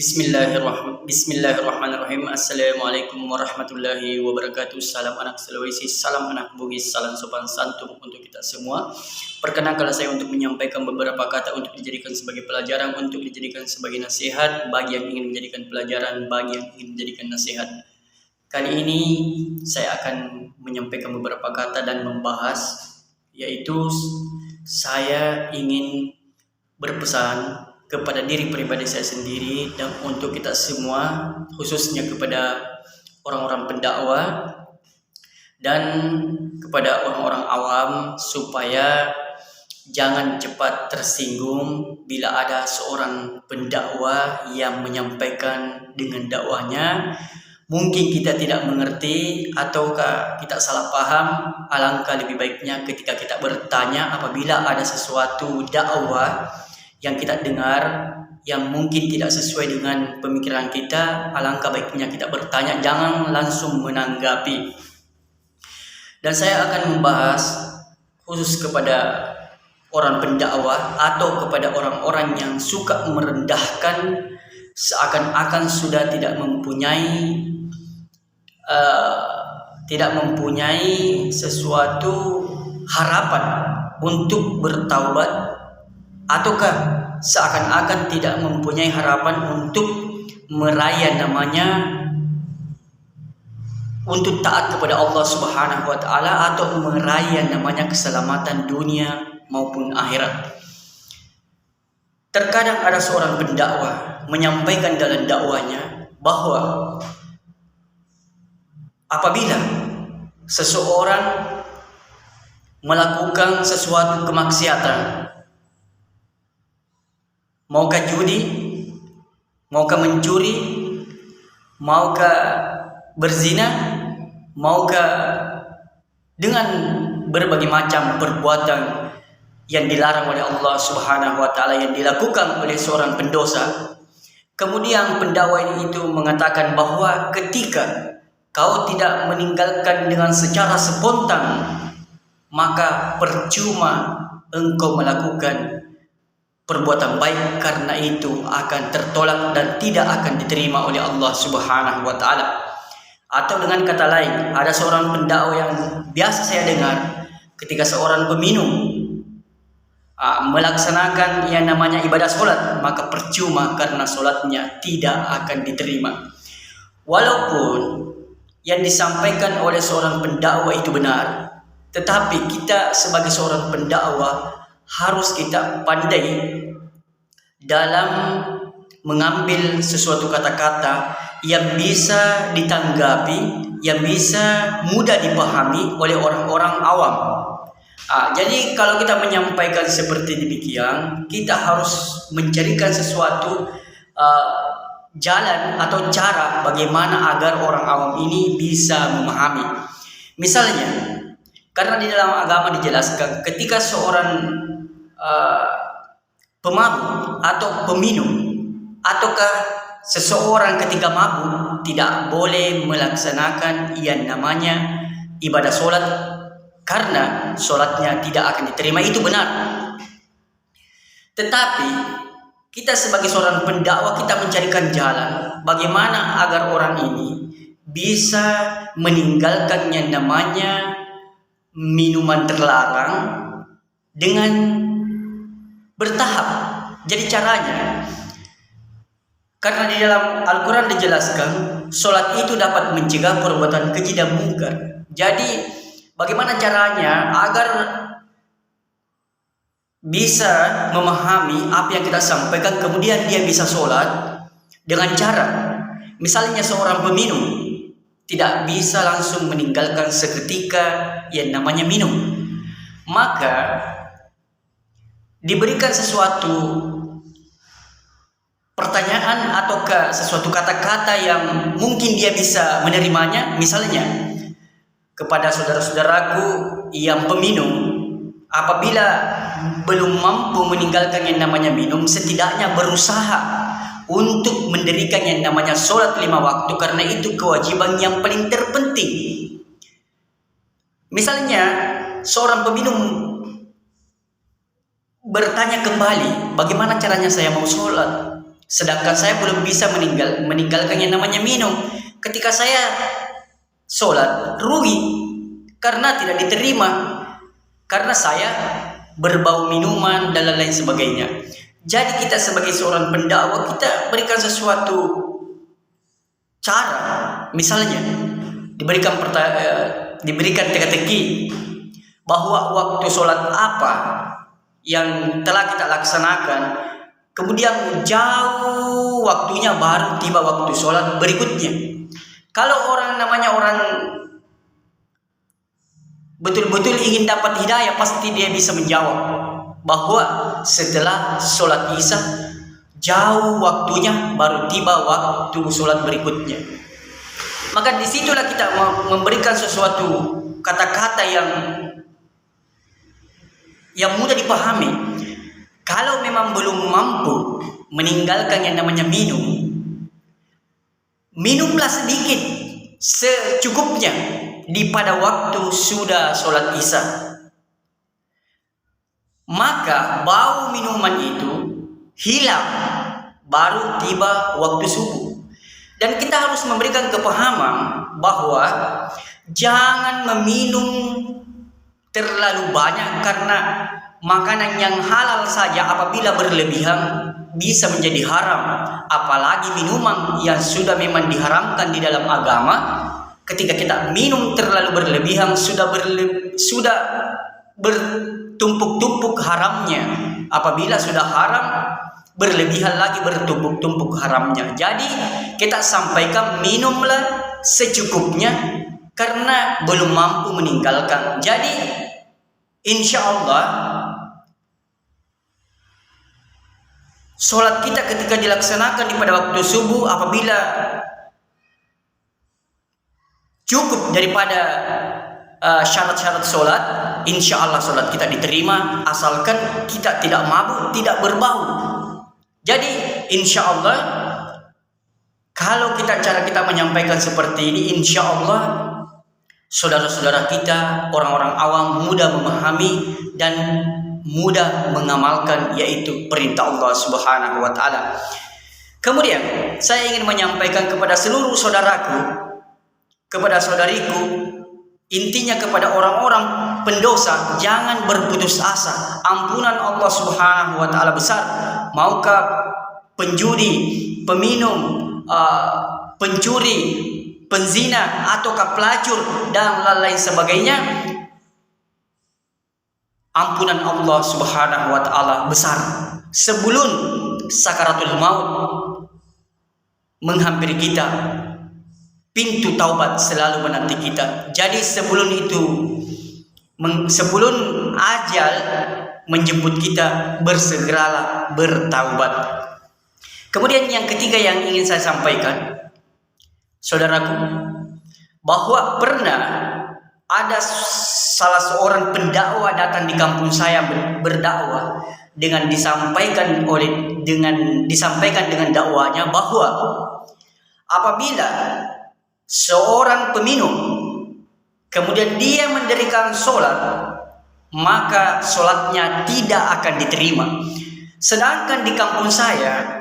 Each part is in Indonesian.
Bismillahirrahmanirrahim. Assalamualaikum warahmatullahi wabarakatuh. Salam anak Sulawesi, salam anak Bugis, salam sopan santun untuk kita semua. Perkenankan saya untuk menyampaikan beberapa kata untuk dijadikan sebagai pelajaran, untuk dijadikan sebagai nasihat bagi yang ingin menjadikan pelajaran, bagi yang ingin menjadikan nasihat. Kali ini saya akan menyampaikan beberapa kata dan membahas, yaitu saya ingin berpesan kepada diri pribadi saya sendiri dan untuk kita semua, khususnya kepada orang-orang pendakwah dan kepada orang-orang awam, supaya jangan cepat tersinggung bila ada seorang pendakwah yang menyampaikan dengan dakwahnya mungkin kita tidak mengerti ataukah kita salah paham. Alangkah lebih baiknya ketika kita bertanya apabila ada sesuatu dakwah yang kita dengar yang mungkin tidak sesuai dengan pemikiran kita, alangkah baiknya kita bertanya, jangan langsung menanggapi. Dan saya akan membahas khusus kepada orang pendakwah atau kepada orang-orang yang suka merendahkan seakan-akan sudah tidak mempunyai sesuatu harapan untuk bertaubat, ataukah seakan-akan tidak mempunyai harapan untuk meraih namanya untuk taat kepada Allah Subhanahu wa taala atau meraih namanya keselamatan dunia maupun akhirat. Terkadang ada seorang pendakwah menyampaikan dalam dakwahnya bahwa apabila seseorang melakukan sesuatu kemaksiatan, maukah judi, maukah mencuri, maukah berzina, maukah dengan berbagai macam perbuatan yang dilarang oleh Allah Subhanahu wa taala yang dilakukan oleh seorang pendosa. Kemudian pendakwah itu mengatakan bahwa ketika kau tidak meninggalkan dengan secara spontan, maka percuma engkau melakukan perbuatan baik, karena itu akan tertolak dan tidak akan diterima oleh Allah Subhanahu wa taala. Atau dengan kata lain, ada seorang pendakwah yang biasa saya dengar, ketika seorang peminum melaksanakan yang namanya ibadah solat, maka percuma karena solatnya tidak akan diterima. Walaupun yang disampaikan oleh seorang pendakwah itu benar, tetapi kita sebagai seorang pendakwah harus kita pandai dalam mengambil sesuatu kata-kata yang bisa ditanggapi, yang bisa mudah dipahami oleh orang-orang awam. Jadi kalau kita menyampaikan seperti demikian, kita harus mencarikan sesuatu jalan atau cara bagaimana agar orang awam ini bisa memahami. Misalnya, karena di dalam agama dijelaskan ketika seorang pemabuk atau peminum, ataukah seseorang ketika mabuk tidak boleh melaksanakan yang namanya ibadah solat karena solatnya tidak akan diterima. Itu benar. Tetapi kita sebagai seorang pendakwah, kita mencarikan jalan bagaimana agar orang ini bisa meninggalkan yang namanya minuman terlarang dengan bertahap. Jadi caranya, karena di dalam Al-Quran dijelaskan solat itu dapat mencegah perbuatan keji dan mungkar. Jadi bagaimana caranya agar bisa memahami apa yang kita sampaikan, kemudian dia bisa solat dengan cara, misalnya seorang peminum tidak bisa langsung meninggalkan seketika yang namanya minum, maka diberikan sesuatu pertanyaan ataukah sesuatu kata-kata yang mungkin dia bisa menerimanya. Misalnya kepada saudara-saudaraku yang peminum, apabila belum mampu meninggalkan yang namanya minum, setidaknya berusaha untuk mendirikan yang namanya sholat 5 waktu, karena itu kewajiban yang paling terpenting. Misalnya seorang peminum bertanya kembali, bagaimana caranya saya mau sholat? Sedangkan saya belum bisa meninggalkan yang namanya minum. Ketika saya sholat, rugi karena tidak diterima, karena saya berbau minuman dan lain-lain sebagainya. Jadi kita sebagai seorang pendakwah, kita berikan sesuatu cara, misalnya diberikan teka-teki bahwa waktu sholat apa yang telah kita laksanakan, kemudian jauh waktunya baru tiba waktu sholat berikutnya. Kalau orang betul-betul ingin dapat hidayah, pasti dia bisa menjawab bahwa setelah sholat isya jauh waktunya baru tiba waktu sholat berikutnya. Maka disitulah kita memberikan sesuatu kata-kata yang mudah dipahami. Kalau memang belum mampu meninggalkan yang namanya minum, minumlah sedikit secukupnya pada waktu sudah sholat isya. Maka bau minuman itu hilang baru tiba waktu subuh. Dan kita harus memberikan kepahaman bahwa jangan meminum terlalu banyak, karena makanan yang halal saja apabila berlebihan bisa menjadi haram. Apalagi minuman yang sudah memang diharamkan di dalam agama, ketika kita minum terlalu berlebihan sudah bertumpuk-tumpuk haramnya. Apabila sudah haram, berlebihan lagi bertumpuk-tumpuk haramnya. Jadi kita sampaikan minumlah secukupnya karena belum mampu meninggalkan. Jadi insya Allah sholat kita ketika dilaksanakan pada waktu subuh, apabila cukup daripada syarat-syarat sholat, insya Allah sholat kita diterima, asalkan kita tidak mabuk, tidak berbau. Jadi insya Allah kalau cara kita menyampaikan seperti ini, insya Allah saudara-saudara kita, orang-orang awam mudah memahami dan mudah mengamalkan, yaitu perintah Allah Subhanahu wa taala. Kemudian saya ingin menyampaikan kepada seluruh saudaraku, kepada saudariku, intinya kepada orang-orang pendosa, jangan berputus asa. Ampunan Allah Subhanahu wa taala besar. Maukah penjudi, peminum, pencuri, penzina, ataukah pelacur dan lain sebagainya, ampunan Allah Subhanahu wa taala besar. Sebelum sakaratul maut menghampiri kita, pintu taubat selalu menanti kita. Jadi sebelum ajal menjemput kita, bersegeralah bertaubat. Kemudian yang ketiga yang ingin saya sampaikan, saudaraku, bahwa pernah ada salah seorang pendakwa datang di kampung saya berdakwah dengan disampaikan dengan dakwanya bahwa apabila seorang peminum kemudian dia mendirikan sholat, maka sholatnya tidak akan diterima. Sedangkan di kampung saya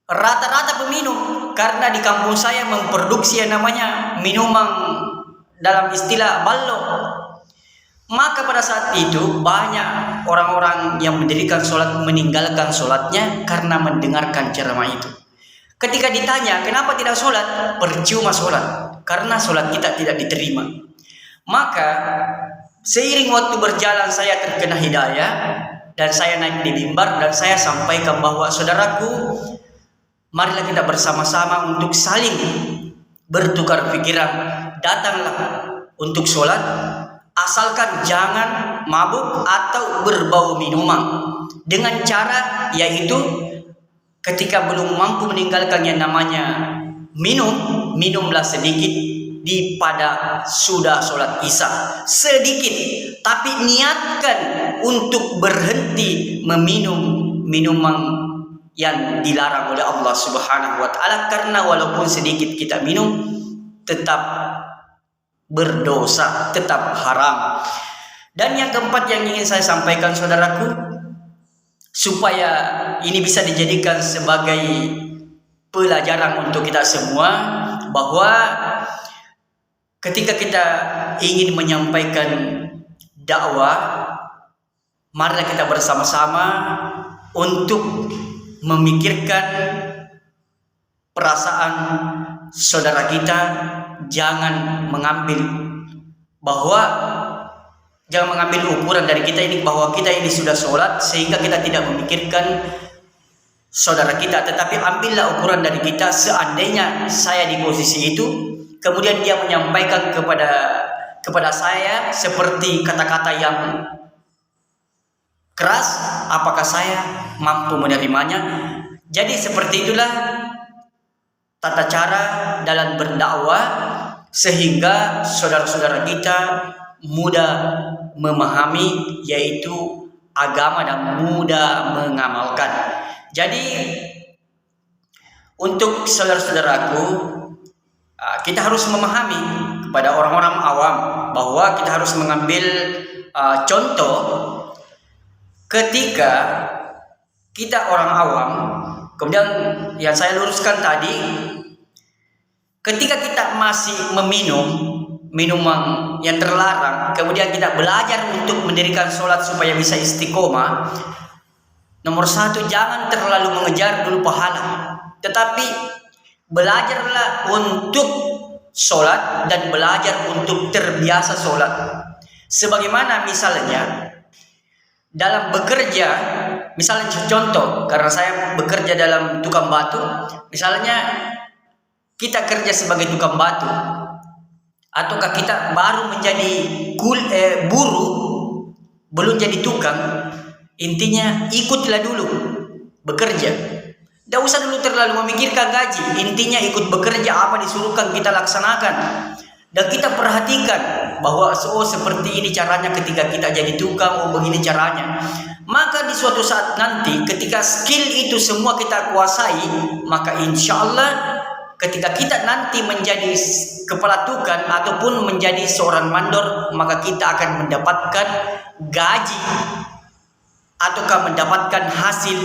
rata-rata peminum, karena di kampung saya memproduksi yang namanya minuman dalam istilah ballo. Maka pada saat itu banyak orang-orang yang mendirikan sholat meninggalkan sholatnya karena mendengarkan ceramah itu. Ketika ditanya kenapa tidak sholat, percuma sholat, karena sholat kita tidak diterima. Maka seiring waktu berjalan saya terkena hidayah dan saya naik di mimbar dan saya sampaikan bahwa saudaraku, marilah kita bersama-sama untuk saling bertukar pikiran. Datanglah untuk sholat, asalkan jangan mabuk atau berbau minuman. Dengan cara yaitu ketika belum mampu meninggalkan yang namanya minumlah sedikit pada sudah sholat isya, sedikit, tapi niatkan untuk berhenti meminum minuman yang dilarang oleh Allah Subhanahu wa taala, karena walaupun sedikit kita minum tetap berdosa, tetap haram. Dan yang keempat yang ingin saya sampaikan saudaraku, supaya ini bisa dijadikan sebagai pelajaran untuk kita semua, bahwa ketika kita ingin menyampaikan dakwah, marilah kita bersama-sama untuk memikirkan perasaan saudara kita. Jangan mengambil ukuran dari kita ini bahwa kita ini sudah sholat sehingga kita tidak memikirkan saudara kita, tetapi ambillah ukuran dari kita. Seandainya saya di posisi itu, kemudian dia menyampaikan kepada saya seperti kata-kata yang keras, apakah saya mampu menerimanya? Jadi seperti itulah tata cara dalam berdakwah, sehingga saudara-saudara kita mudah memahami yaitu agama dan mudah mengamalkan. Jadi untuk saudara-saudaraku, kita harus memahami kepada orang-orang awam bahwa kita harus mengambil contoh ketika kita orang awam. Kemudian yang saya luruskan tadi, ketika kita masih meminum minuman yang terlarang, kemudian kita belajar untuk mendirikan sholat supaya bisa istiqomah, nomor satu, jangan terlalu mengejar dulu pahala, tetapi belajarlah untuk sholat dan belajar untuk terbiasa sholat. Sebagaimana misalnya dalam bekerja, misalnya contoh, karena saya bekerja dalam tukang batu, misalnya kita kerja sebagai tukang batu, ataukah kita baru menjadi buruh, belum jadi tukang, intinya ikutlah dulu bekerja. Tidak usah dulu terlalu memikirkan gaji, intinya ikut bekerja, apa disuruhkan kita laksanakan. Dan kita perhatikan bahwa seperti ini caranya ketika kita jadi tukang, begini caranya. Maka di suatu saat nanti ketika skill itu semua kita kuasai, maka insya Allah ketika kita nanti menjadi kepala tukang ataupun menjadi seorang mandor, maka kita akan mendapatkan gaji ataukah mendapatkan hasil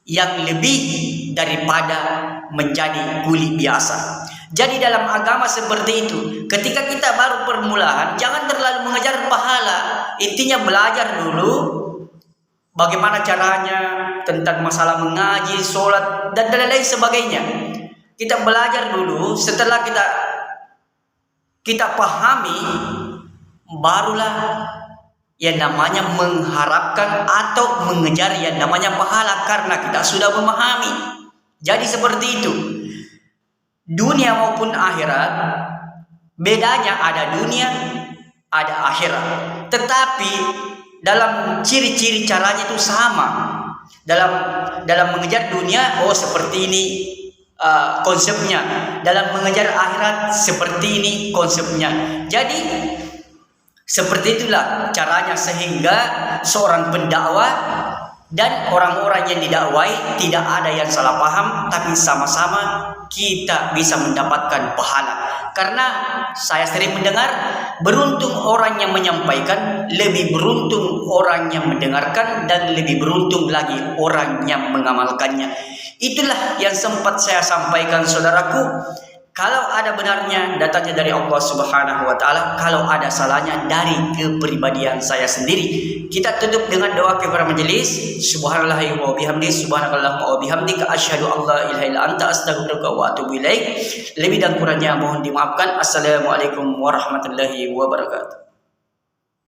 yang lebih daripada menjadi kuli biasa. Jadi dalam agama seperti itu, ketika kita baru permulaan, jangan terlalu mengejar pahala. Intinya belajar dulu bagaimana caranya tentang masalah mengaji, sholat, dan lain sebagainya. Kita belajar dulu, setelah kita pahami, barulah yang namanya mengharapkan atau mengejar yang namanya pahala, karena kita sudah memahami. Jadi seperti itu. Dunia maupun akhirat, bedanya ada dunia, ada akhirat. Tetapi dalam ciri-ciri caranya itu sama. Dalam mengejar dunia, seperti ini konsepnya. Dalam mengejar akhirat, seperti ini konsepnya. Jadi seperti itulah caranya, sehingga seorang pendakwah dan orang-orang yang didakwai tidak ada yang salah paham, tapi sama-sama kita bisa mendapatkan pahala. Karena saya sering mendengar, beruntung orang yang menyampaikan, lebih beruntung orang yang mendengarkan, dan lebih beruntung lagi orang yang mengamalkannya. Itulah yang sempat saya sampaikan, saudaraku. Kalau ada benarnya, datangnya dari Allah Subhanahu wa Ta'ala. Kalau ada salahnya, dari kepribadian saya sendiri. Kita tutup dengan doa kepada majelis. Subhanallahi wa bihamdi, subhanakallahumma wa bihamdika, asyhadu an la ilaha illa anta, astaghfiruka wa atubu ilaik. Lebih dan kurangnya mohon dimaafkan. Assalamualaikum warahmatullahi wabarakatuh.